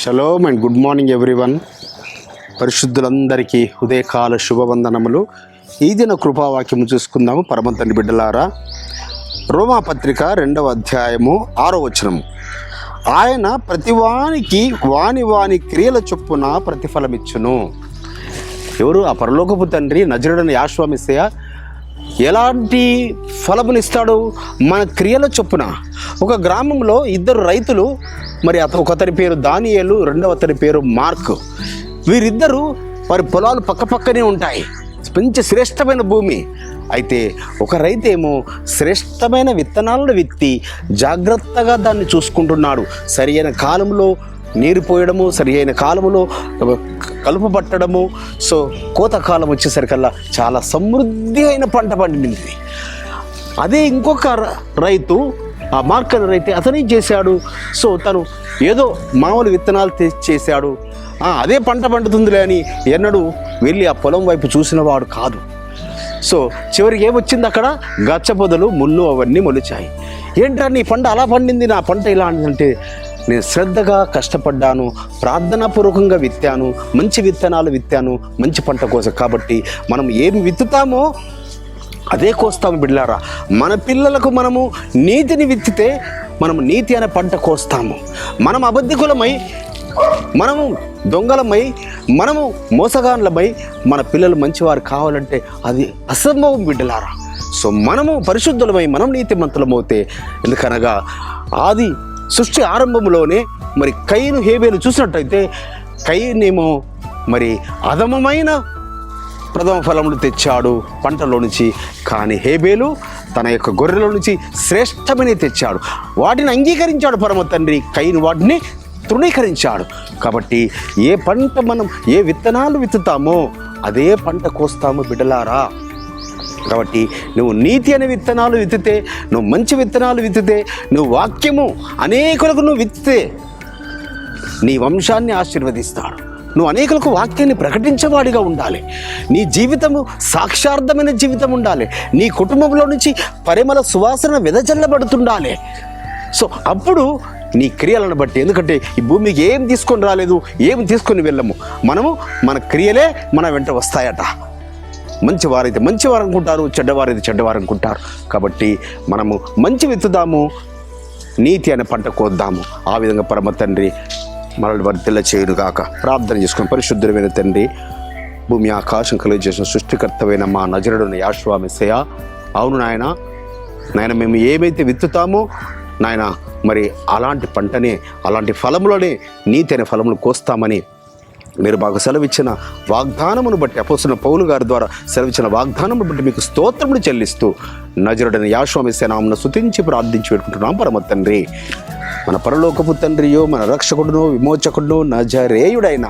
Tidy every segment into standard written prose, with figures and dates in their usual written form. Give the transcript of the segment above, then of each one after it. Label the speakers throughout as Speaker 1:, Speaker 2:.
Speaker 1: Shalom and good morning everyone. పరిశుద్ధులందరికీ ఉదయకాల శుభవందనములు. ఈ దిన కృపావాక్యము చూసుకుందాము. పరమ తండ్రి బిడ్డలారా, రోమాపత్రిక 2వ అధ్యాయము 6వ వచనము. ఆయన ప్రతివానికి వాని క్రియల చొప్పున ప్రతిఫలమిచ్చును. ఎవరు? ఆ పరలోకపు తండ్రి నజరుడైన యేషువా మెస్సీయ ఎలాంటి ఫలమునిస్తాడు? మన క్రియల చొప్పున. ఒక గ్రామంలో 2 రైతులు, మరి ఒకతని పేరు దానియేలు, రెండవ అతని పేరు మార్క్. వీరిద్దరూ వారి పొలాలు పక్కపక్కనే ఉంటాయి. మంచి శ్రేష్టమైన భూమి. అయితే ఒక రైతు ఏమో శ్రేష్టమైన విత్తనాలను విత్తి జాగ్రత్తగా దాన్ని చూసుకుంటున్నాడు. సరి అయిన కాలంలో నీరు పోయడము, సరి అయిన కాలంలో కలుపు పట్టడము. సో కోతకాలం వచ్చేసరికల్లా చాలా సమృద్ధి అయిన పంట పండింది. అదే ఇంకొక రైతు, ఆ మార్క్ అనే రైతు, అతనే చేశాడు. సో తను ఏదో మామూలు విత్తనాలు చేశాడు. అదే పంట పండుతుందిలే అని ఎన్నడూ వెళ్ళి ఆ పొలం వైపు చూసిన వాడు కాదు. సో చివరికి ఏమొచ్చింది? అక్కడ గచ్చ పొదలు, ముళ్ళు అవన్నీ మొలిచాయి. ఏంటా నీ పంట అలా పండింది, నా పంట ఇలా అంటే, నేను శ్రద్ధగా కష్టపడ్డాను, ప్రార్థనాపూర్వకంగా విత్తాను, మంచి విత్తనాలు విత్తాను మంచి పంట కోసం. కాబట్టి మనం ఏమి విత్తుతామో అదే కోస్తాము బిడ్డలారా. మన పిల్లలకు మనము నీతిని విత్తితే మనము నీతి అనే పంట కోస్తాము. మనం అబద్ధికులమై, మనము దొంగలమై, మనము మోసగాన్లమై మన పిల్లలు మంచివారు కావాలంటే అది అసంభవం బిడ్డలారా. సో మనము పరిశుద్ధులమై మనం నీతిమంతులమవుతే, ఎందుకనగా ఆది సృష్టి ఆరంభంలోనే మరి కయీను హేబేలు చూసినట్టయితే, కయీనేమో మరి అధమమైన ప్రథమ ఫలములు తెచ్చాడు పంటలో నుంచి. కానీ హేబేలు తన యొక్క గొర్రెల నుంచి శ్రేష్టమైన తెచ్చాడు. వాటిని అంగీకరించాడు పరమ తండ్రి. కయీను వాటిని తృణీకరించాడు. కాబట్టి ఏ పంట మనం ఏ విత్తనాలు విత్తుతామో అదే పంట కోస్తాము బిడ్డలారా. కాబట్టి నువ్వు నీతి అనే విత్తనాలు విత్తితే, నువ్వు మంచి విత్తనాలు విత్తితే, నువ్వు వాక్యము అనేకులకు నువ్వు విత్తితే నీ వంశాన్ని ఆశీర్వదిస్తాడు. నువ్వు అనేకులకు వాక్యాన్ని ప్రకటించేవాడిగా ఉండాలి. నీ జీవితము సాక్షార్థమైన జీవితం ఉండాలి. నీ కుటుంబంలో నుంచి పరిమళ సువాసన వెదజల్లబడుతుండాలి. సో అప్పుడు నీ క్రియలను బట్టి, ఎందుకంటే ఈ భూమికి ఏం తీసుకొని రాలేదు, ఏం తీసుకొని వెళ్ళము. మనము మన క్రియలే మన వెంట వస్తాయట. మంచివారైతే మంచివారు అనుకుంటారు, చెడ్డవారైతే చెడ్డవారు అనుకుంటారు. కాబట్టి మనము మంచి విత్తుదాము, నీతి అనే పంట కోద్దాము. ఆ విధంగా పరమ తండ్రి మనల్ని వర్ధిల్ల చేయును గాక. ప్రార్థన చేసుకుని, పరిశుద్ధమైన తండ్రి, భూమి ఆకాశం కలిగజేసిన సృష్టికర్తమైన మా నజరుడైన యేషువా మెస్సీయ, అవును నాయన, మేము ఏమైతే విత్తుతామో నాయన, మరి అలాంటి పంటనే, అలాంటి ఫలములనే, నీతి అనే ఫలములు కోస్తామని మీరు మాకు సెలవిచ్చిన వాగ్దానమును బట్టి, అపోస్తలుడైన పౌలు గారి ద్వారా సెలవిచ్చిన వాగ్దానమును బట్టి మీకు స్తోత్రములు చెల్లిస్తూ నజరుడైన యేషువా మెస్సీయ నామమున స్తుతించి ప్రార్థించి పెట్టుకుంటున్నాం పరమ తండ్రి. మన పరలోకపు తండ్రియో, మన రక్షకుడును విమోచకుడును నజరేయుడైన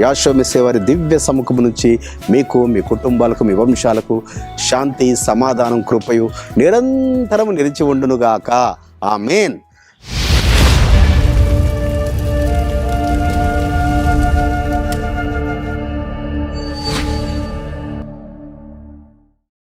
Speaker 1: యేషువా మెస్సీయ వారి దివ్య సముఖము నుంచి మీకు, మీ కుటుంబాలకు, మీ వంశాలకు శాంతి, సమాధానం, కృపయు నిరంతరము నిలిచి ఉండునుగాక. ఆమేన్.